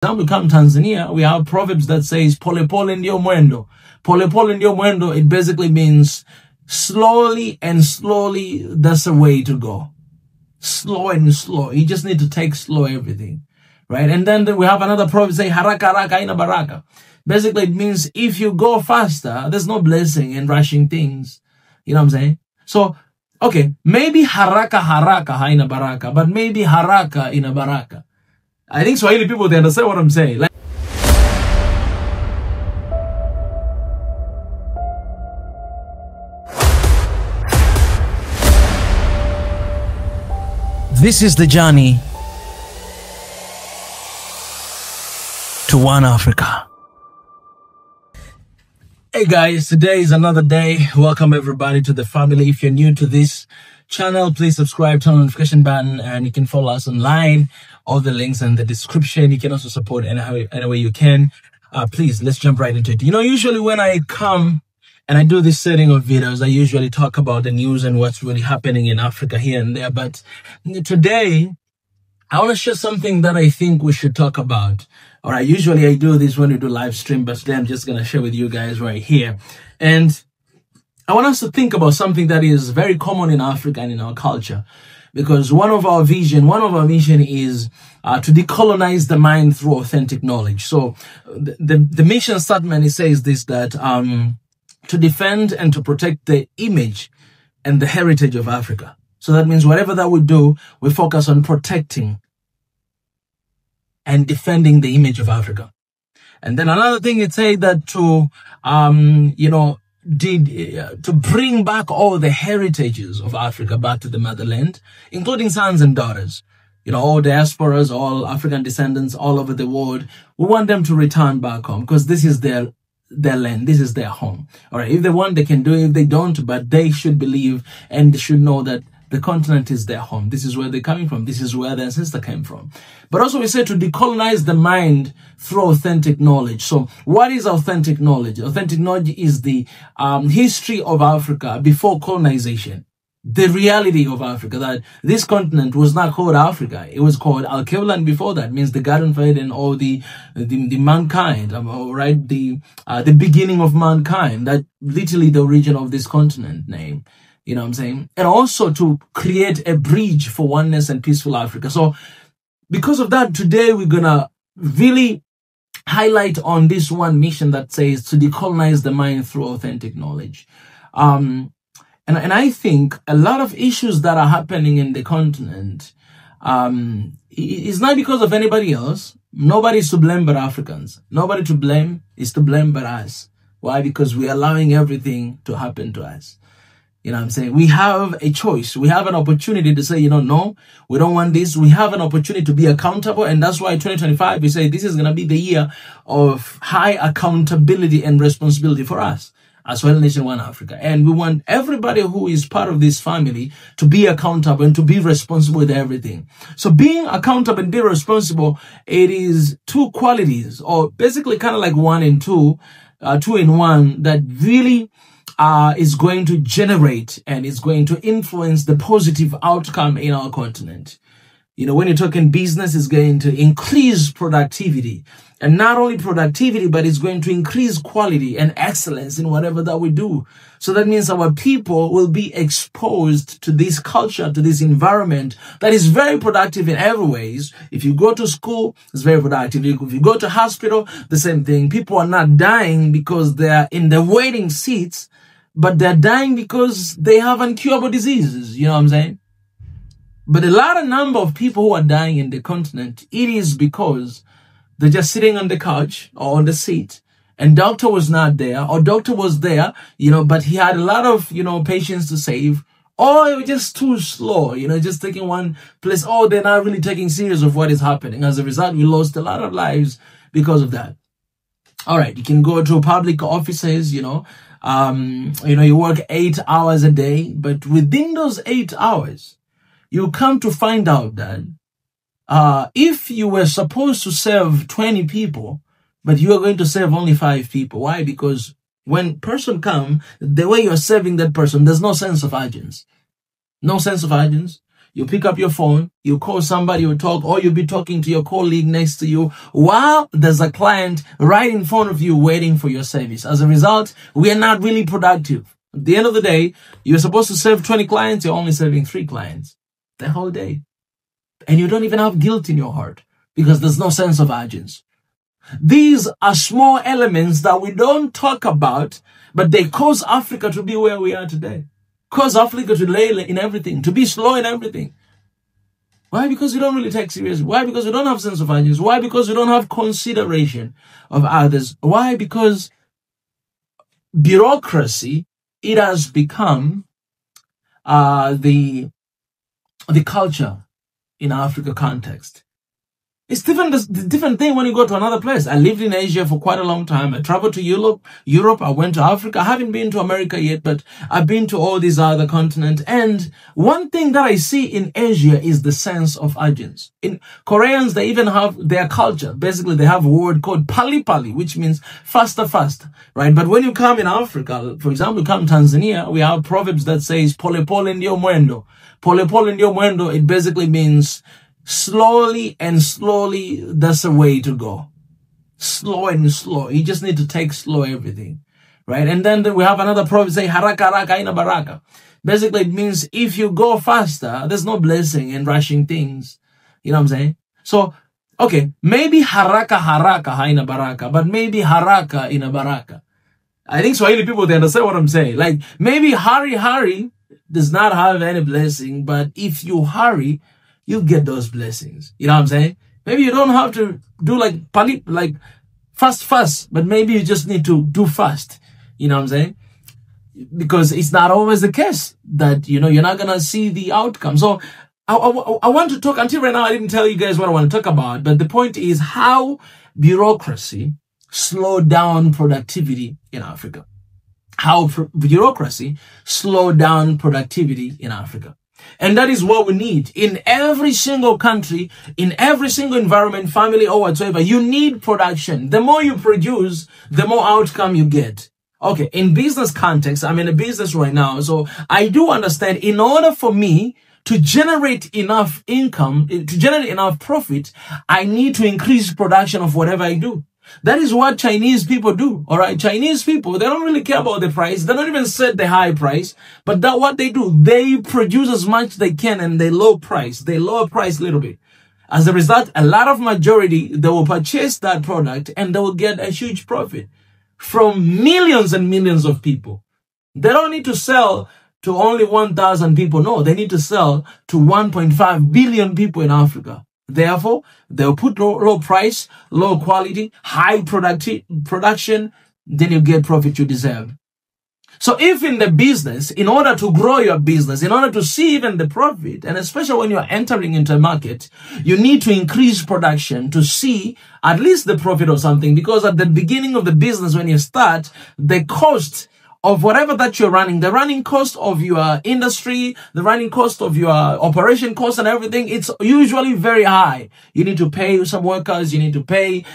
example, come Tanzania, we have proverbs that says pole pole ndio mwendo. Pole pole ndio mwendo, it basically means slowly and slowly, that's the way to go. Slow and slow. You just need to take slow everything. Right? And then we have another proverb say haraka haraka ina baraka. Basically, it means if you go faster, there's no blessing in rushing things. You know what I'm saying? So, okay, maybe haraka haraka haina baraka, but maybe haraka ina baraka. I think Swahili people, they understand what I'm saying. Like, this is the journey to One Africa. Hey guys, today is another day. Welcome everybody to the family. If you're new to this channel, please subscribe, turn on the notification button, and you can follow us online. All the links in the description. You can also support any way you can. Please, let's jump right into it. You know, usually when I come and I do this setting of videos, I usually talk about the news and what's really happening in Africa here and there. But today, I want to share something that I think we should talk about. All right, usually I do this when we do live stream, but today I'm just going to share with you guys right here. And I want us to think about something that is very common in Africa and in our culture. Because one of our mission is to decolonize the mind through authentic knowledge. So the mission statement, it says this, that to defend and to protect the image and the heritage of Africa. So that means whatever that we do, we focus on protecting and defending the image of Africa. And then another thing, it says that to, to bring back all the heritages of Africa back to the motherland, including sons and daughters, you know, all diasporas, all African descendants all over the world. We want them to return back home because this is their land. This is their home. All right. If they want, they can do it. If they don't, but they should believe and they should know that the continent is their home. This is where they're coming from. This is where their ancestor came from. But also we say to decolonize the mind through authentic knowledge. So what is authentic knowledge? Authentic knowledge is the history of Africa before colonization. The reality of Africa, that this continent was not called Africa. It was called Al-Qibla, and before that means the Garden of Eden, or the mankind, right? The beginning of mankind, that literally the origin of this continent name. You know what I'm saying? And also to create a bridge for oneness and peaceful Africa. So because of that, today we're going to really highlight on this one mission that says to decolonize the mind through authentic knowledge. And I think a lot of issues that are happening in the continent is not because of anybody else. Nobody is to blame but Africans. Nobody to blame is to blame but us. Why? Because we're allowing everything to happen to us. You know what I'm saying? We have a choice. We have an opportunity to say, you know, no, we don't want this. We have an opportunity to be accountable. And that's why 2025, we say this is going to be the year of high accountability and responsibility for us as well, Nation One Africa. And we want everybody who is part of this family to be accountable and to be responsible with everything. So being accountable and be responsible, it is two qualities, or basically kind of like one and two in one, that really is going to generate and is going to influence the positive outcome in our continent. You know, when you're talking business, it's going to increase productivity, and not only productivity, but it's going to increase quality and excellence in whatever that we do. So that means our people will be exposed to this culture, to this environment that is very productive in every ways. If you go to school, it's very productive. If you go to hospital, the same thing. People are not dying because they're in the waiting seats, but they're dying because they have incurable diseases. You know what I'm saying? But a lot of number of people who are dying in the continent, it is because they're just sitting on the couch or on the seat, and doctor was not there, or doctor was there, you know, but he had a lot of, you know, patients to save, or it was just too slow, you know, just taking one place. Oh, they're not really taking serious of what is happening. As a result, we lost a lot of lives because of that. All right. You can go to public offices, you know, you work 8 hours a day, but within those 8 hours, you come to find out that if you were supposed to serve 20 people, but you are going to serve only 5 people. Why? Because when person come, the way you're serving that person, there's no sense of urgency. No sense of urgency. You pick up your phone, you call somebody, you talk, or you'll be talking to your colleague next to you while there's a client right in front of you waiting for your service. As a result, we are not really productive. At the end of the day, you're supposed to serve 20 clients, you're only serving 3 clients the whole day. And you don't even have guilt in your heart because there's no sense of urgency. These are small elements that we don't talk about, but they cause Africa to be where we are today. Cause Africa to lay in everything, to be slow in everything. Why? Because we don't really take seriously. Why? Because we don't have sense of urgency. Why? Because we don't have consideration of others. Why? Because bureaucracy, it has become the culture in Africa context. It's different thing when you go to another place. I lived in Asia for quite a long time. I traveled to Europe. I went to Africa. I haven't been to America yet, but I've been to all these other continents. And one thing that I see in Asia is the sense of urgency. In Koreans, they even have their culture. Basically, they have a word called pali pali, which means faster, right? But when you come in Africa, for example, you come to Tanzania, we have proverbs that says pole pole ndio mwendo. Pole pole ndio mwendo, it basically means slowly and slowly, that's the way to go. Slow and slow. You just need to take slow everything, right? And then we have another proverb say haraka haraka ina baraka. Basically, it means if you go faster, there's no blessing in rushing things. You know what I'm saying? So, okay, maybe haraka haraka haina baraka, but maybe haraka ina baraka. I think Swahili people, they understand what I'm saying. Like, maybe hurry does not have any blessing, but if you hurry, you'll get those blessings. You know what I'm saying? Maybe you don't have to do like fast, but maybe you just need to do fast. You know what I'm saying? Because it's not always the case that, you know, you're not going to see the outcome. So I want to talk, until right now, I didn't tell you guys what I want to talk about, but the point is how bureaucracy slowed down productivity in Africa. How bureaucracy slowed down productivity in Africa. And that is what we need in every single country, in every single environment, family or whatsoever. You need production. The more you produce, the more outcome you get. Okay, in business context, I'm in a business right now. So I do understand in order for me to generate enough income, to generate enough profit, I need to increase production of whatever I do. That is what Chinese people do. All right. Chinese people, they don't really care about the price. They don't even set the high price. But that what they do, they produce as much as they can and they lower price. They lower price a little bit. As a result, a lot of majority, they will purchase that product and they will get a huge profit from millions and millions of people. They don't need to sell to only 1,000 people. No, they need to sell to 1.5 billion people in Africa. Therefore, they'll put low price, low quality, high production, then you get profit you deserve. So if in the business, in order to grow your business, in order to see even the profit, and especially when you're entering into a market, you need to increase production to see at least the profit of something. Because at the beginning of the business, when you start, the cost of whatever that you're running, the running cost of your industry, the running cost of your operation cost and everything, it's usually very high. You need to pay some workers, you need to pay,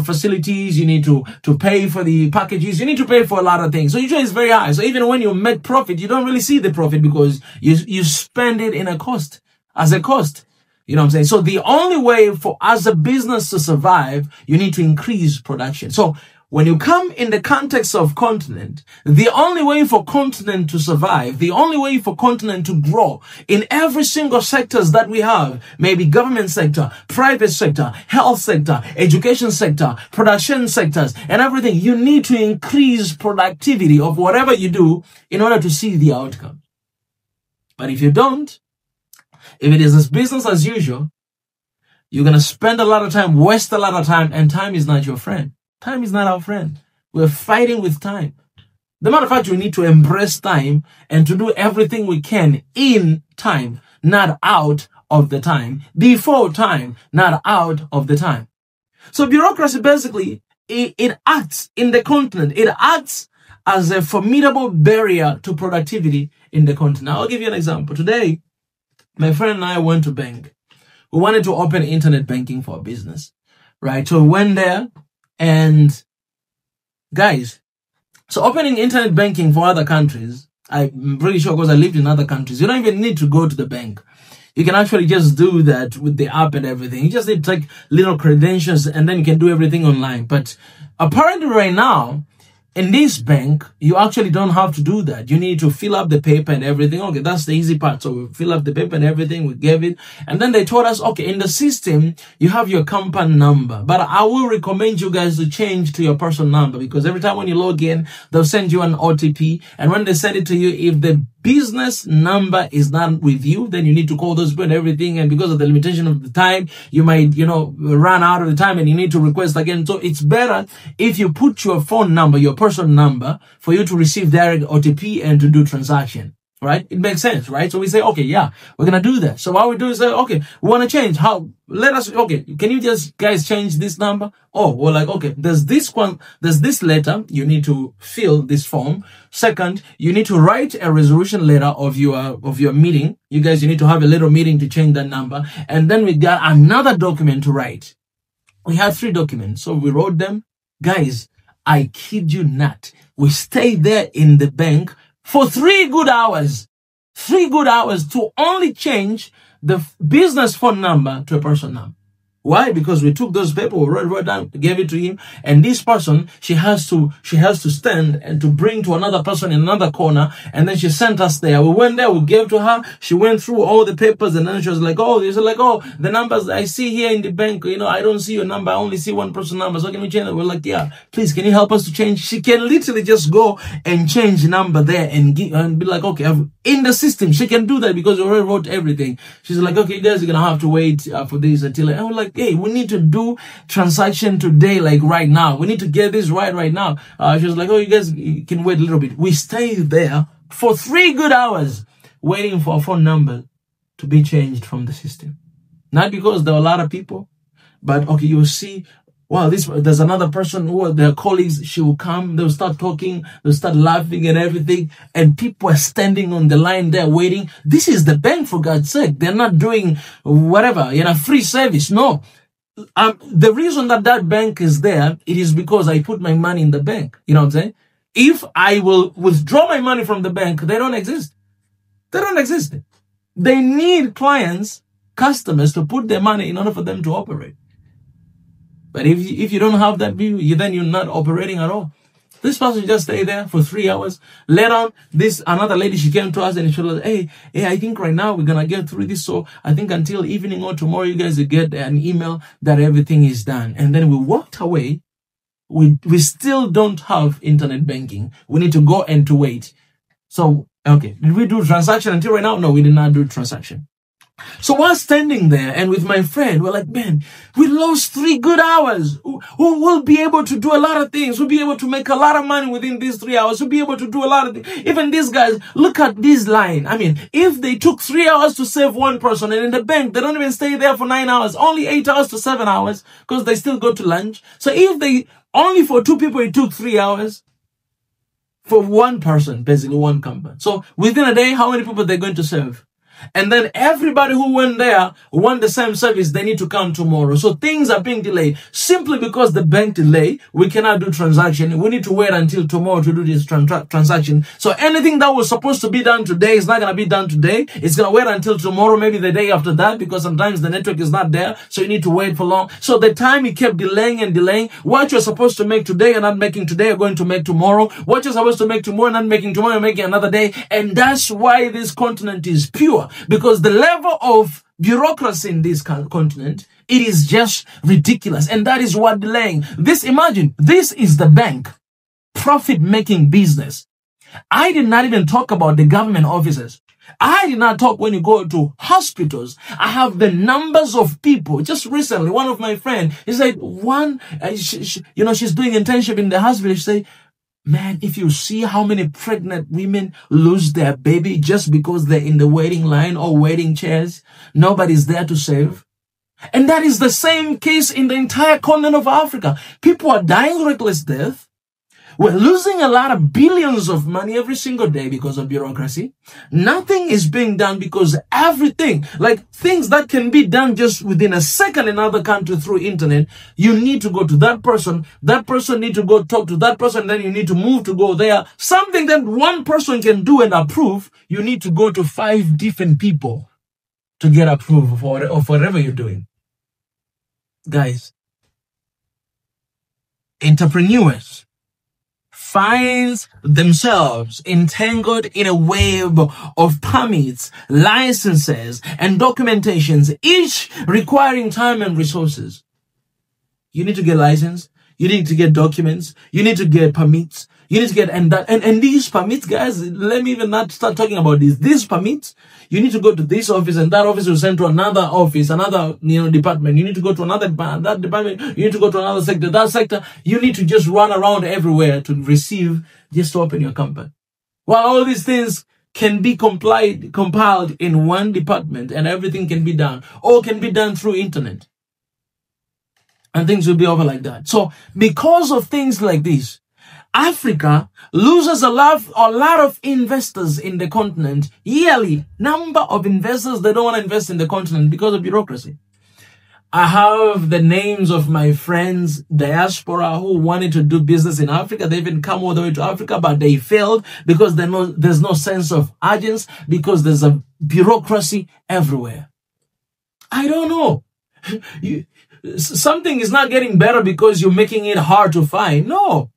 facilities, you need to pay for the packages, you need to pay for a lot of things. So usually it's very high. So even when you make profit, you don't really see the profit because you spend it in as a cost. You know what I'm saying? So the only way for as a business to survive, you need to increase production. So when you come in the context of continent, the only way for continent to survive, the only way for continent to grow in every single sectors that we have, maybe government sector, private sector, health sector, education sector, production sectors, and everything, you need to increase productivity of whatever you do in order to see the outcome. But if you don't, if it is business as usual, you're going to spend a lot of time, waste a lot of time, and time is not your friend. Time is not our friend. We're fighting with time. The matter of fact, we need to embrace time and to do everything we can in time, not out of the time, before time, not out of the time. So bureaucracy basically, it acts in the continent. It acts as a formidable barrier to productivity in the continent. I'll give you an example. Today, my friend and I went to bank. We wanted to open internet banking for a business, right? So we went there. And guys, so opening internet banking for other countries, I'm pretty sure because I lived in other countries, you don't even need to go to the bank. You can actually just do that with the app and everything. You just need to take little credentials and then you can do everything online. But apparently right now, in this bank, you actually don't have to do that. You need to fill up the paper and everything. Okay, that's the easy part. So we fill up the paper and everything. We gave it. And then they told us, okay, in the system, you have your company number. But I will recommend you guys to change to your personal number, because every time when you log in, they'll send you an OTP. And when they send it to you, if the business number is not with you, then you need to call those people and everything. And because of the limitation of the time, you might, run out of the time and you need to request again. So it's better if you put your phone number, your personal number, for you to receive direct OTP and to do transaction. Right? It makes sense, right? So we say, okay, yeah, we're going to do that. So what we do is say, okay, we want to change. How? Okay, can you just guys change this number? Oh, we're like, okay, there's this letter. You need to fill this form. Second, you need to write a resolution letter of your meeting. You guys, you need to have a little meeting to change that number. And then we got another document to write. We had 3 documents. So we wrote them. Guys, I kid you not. We stayed there in the bank for 3 good hours. 3 good hours to only change the business phone number to a personal number. Why? Because we took those papers, we wrote down, gave it to him, and this person, she has to stand and to bring to another person in another corner, and then she sent us there. We went there, we gave to her, she went through all the papers, and then she was like, oh, the numbers I see here in the bank, I don't see your number, I only see one person's number, so can we change it? We're like, yeah, please, can you help us to change? She can literally just go and change the number there and be like, okay, in the system, she can do that because we already wrote everything. She's like, okay, guys, you're gonna have to wait for this until, and we're like, hey, we need to do transaction today, like right now. We need to get this right now. She was like, oh, you guys can wait a little bit. We stayed there for 3 good hours waiting for a phone number to be changed from the system. Not because there were a lot of people, but okay, you'll see, wow, there's another person who are their colleagues. She will come, they'll start talking, they'll start laughing and everything. And people are standing on the line there waiting. This is the bank, for God's sake. They're not doing whatever, free service. No. The reason that bank is there, it is because I put my money in the bank. You know what I'm saying? If I will withdraw my money from the bank, they don't exist. They don't exist. They need clients, customers to put their money in order for them to operate. But if you don't have that view, then you're not operating at all. This person just stayed there for 3 hours. Later on, another lady, she came to us and she was like, hey, I think right now we're going to get through this. So I think until evening or tomorrow, you guys will get an email that everything is done. And then we walked away. We still don't have internet banking. We need to go and to wait. So, okay. Did we do transaction until right now? No, we did not do transaction. So while standing there and with my friend, we're like, man, we lost 3 good hours. We'll be able to do a lot of things. We'll be able to make a lot of money within these 3 hours. We'll be able to do a lot of things. Even these guys, look at this line. I mean, if they took 3 hours to save one person, and in the bank, they don't even stay there for 9 hours, only 8 hours to 7 hours, because they still go to lunch. So if they, only for 2 people, it took 3 hours. For one person, basically one company. So within a day, how many people they're going to serve? And then everybody who went there want the same service. They need to come tomorrow. So things are being delayed simply because the bank delay. We cannot do transaction. We need to wait until tomorrow to do this transaction. So anything that was supposed to be done today is not going to be done today. It's going to wait until tomorrow, maybe the day after that, because sometimes the network is not there. So you need to wait for long. So the time it kept delaying and delaying. What you're supposed to make today, you're not making today, you're going to make tomorrow. What you're supposed to make tomorrow, not making tomorrow, you're making another day. And that's why this continent is pure. Because the level of bureaucracy in this continent, it is just ridiculous. And that is what delaying. Imagine, this is the bank. Profit-making business. I did not even talk about the government offices. I did not talk when you go to hospitals. I have the numbers of people. Just recently, one of my friends, he said, she's doing internship in the hospital. She said, man, if you see how many pregnant women lose their baby just because they're in the waiting line or waiting chairs, nobody's there to save. And that is the same case in the entire continent of Africa. People are dying reckless death. We're losing a lot of billions of money every single day because of bureaucracy. Nothing is being done because everything, like things that can be done just within a second in another country through internet, you need to go to that person need to go talk to that person, then you need to move to go there. Something that one person can do and approve, you need to go to 5 different people. to get approved of whatever you're doing. Guys, entrepreneurs find themselves entangled in a web of permits, licenses, and documentations, each requiring time and resources. You need to get licensed. You need to get documents. You need to get permits. You need to get, and these permits, guys, let me even not start talking about this. These permits, you need to go to this office, and that office will send to another office, another, department. You need to go to another department, that department. You need to go to another sector, that sector. You need to just run around everywhere to receive, just to open your company. While all these things can be compiled in one department, and everything can be done, or can be done through internet. And things will be over like that. So because of things like this, Africa loses a lot of investors in the continent yearly. Number of investors, they don't want to invest in the continent because of bureaucracy. I have the names of my friends, diaspora, who wanted to do business in Africa. They even come all the way to Africa, but they failed because there's no sense of urgency, because there's a bureaucracy everywhere. I don't know. Something is not getting better because you're making it hard to find. No.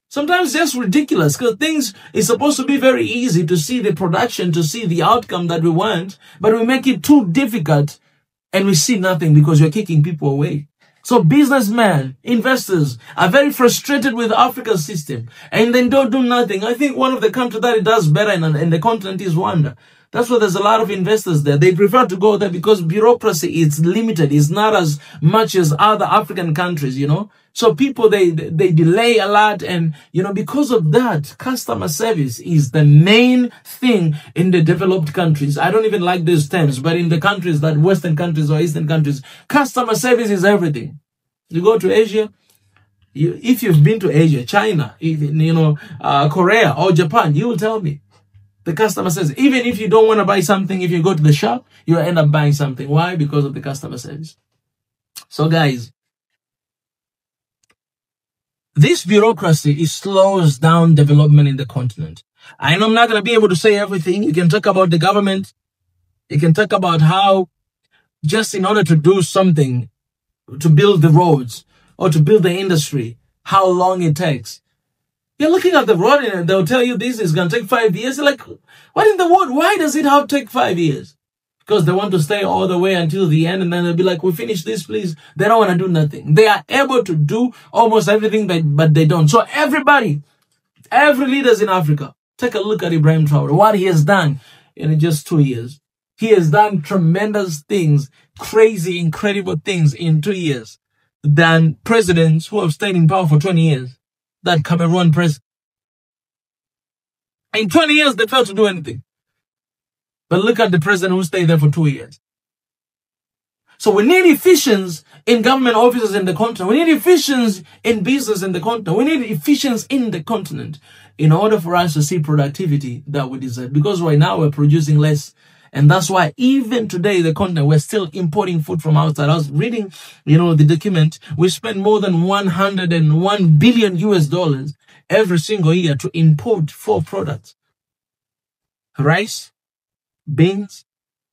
Sometimes it's just ridiculous, because things is supposed to be very easy to see the production, to see the outcome that we want, but we make it too difficult and we see nothing because we're kicking people away. So businessmen, investors are very frustrated with Africa's system and then don't do nothing. I think one of the countries that it does better in the continent is Rwanda. That's why there's a lot of investors there. They prefer to go there because bureaucracy is limited. It's not as much as other African countries, So people, they delay a lot. And, because of that, customer service is the main thing in the developed countries. I don't even like these terms, but in the countries that Western countries or Eastern countries, customer service is everything. You go to Asia, if you've been to Asia, China, Korea or Japan, you will tell me. The customer says, even if you don't want to buy something, if you go to the shop, you'll end up buying something. Why? Because of the customer service. So guys, this bureaucracy slows down development in the continent. I know I'm not going to be able to say everything. You can talk about the government. You can talk about how just in order to do something, to build the roads or to build the industry, how long it takes. You're looking at the road and they'll tell you this is going to take 5 years. You're like, what in the world? Why does it have to take 5 years? Because they want to stay all the way until the end, and then they'll be like, we finish this, please. They don't want to do nothing. They are able to do almost everything, but they don't. So every leaders in Africa, take a look at Ibrahim Traore, what he has done in just 2 years. He has done tremendous things, crazy, incredible things in 2 years than presidents who have stayed in power for 20 years. That Cameroon president. In 20 years, they failed to do anything. But look at the president who stayed there for 2 years. So we need efficiency in government offices in the continent. We need efficiency in business in the continent. We need efficiency in the continent in order for us to see productivity that we deserve. Because right now we're producing less. And that's why even today, the continent, we're still importing food from outside. I was reading, the document. We spend more than $101 billion every single year to import 4 products. Rice, beans,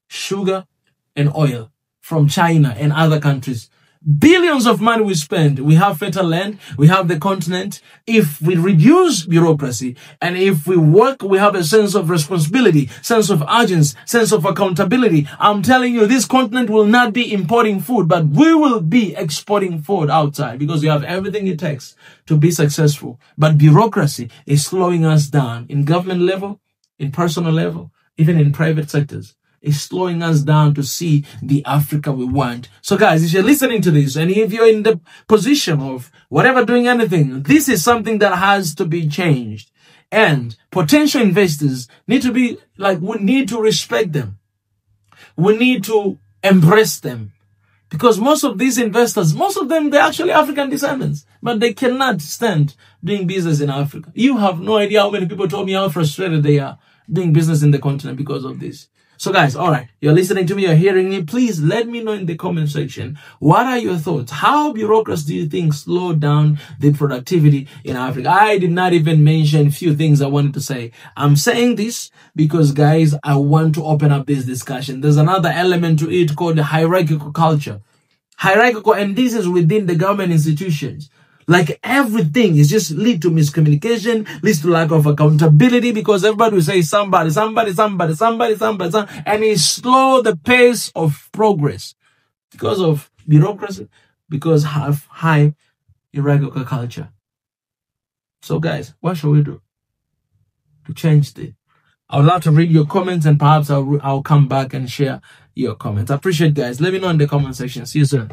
sugar, and oil from China and other countries. Billions of money we spend. We have fertile land. We have the continent. If we reduce bureaucracy and if we work, we have a sense of responsibility, sense of urgency, sense of accountability. I'm telling you, this continent will not be importing food, but we will be exporting food outside because we have everything it takes to be successful. But bureaucracy is slowing us down in government level, in personal level, even in private sectors. Is slowing us down to see the Africa we want. So guys, if you're listening to this and if you're in the position of whatever doing anything, this is something that has to be changed. And potential investors need to be like, we need to respect them. We need to embrace them. Because most of these investors, most of them, they're actually African descendants, but they cannot stand doing business in Africa. You have no idea how many people told me how frustrated they are doing business in the continent because of this. So guys, all right, you're listening to me, you're hearing me. Please let me know in the comment section, what are your thoughts? How bureaucracy do you think slowed down the productivity in Africa? I did not even mention a few things I wanted to say. I'm saying this because, guys, I want to open up this discussion. There's another element to it called the hierarchical culture. Hierarchical, and this is within the government institutions. Like everything is just lead to miscommunication, leads to lack of accountability, because everybody will say somebody, and it slow the pace of progress because of bureaucracy, because have high hierarchical culture. So guys, what should we do to change this? I would love to read your comments, and perhaps I'll come back and share your comments. I appreciate, guys. Let me know in the comment section. See you soon.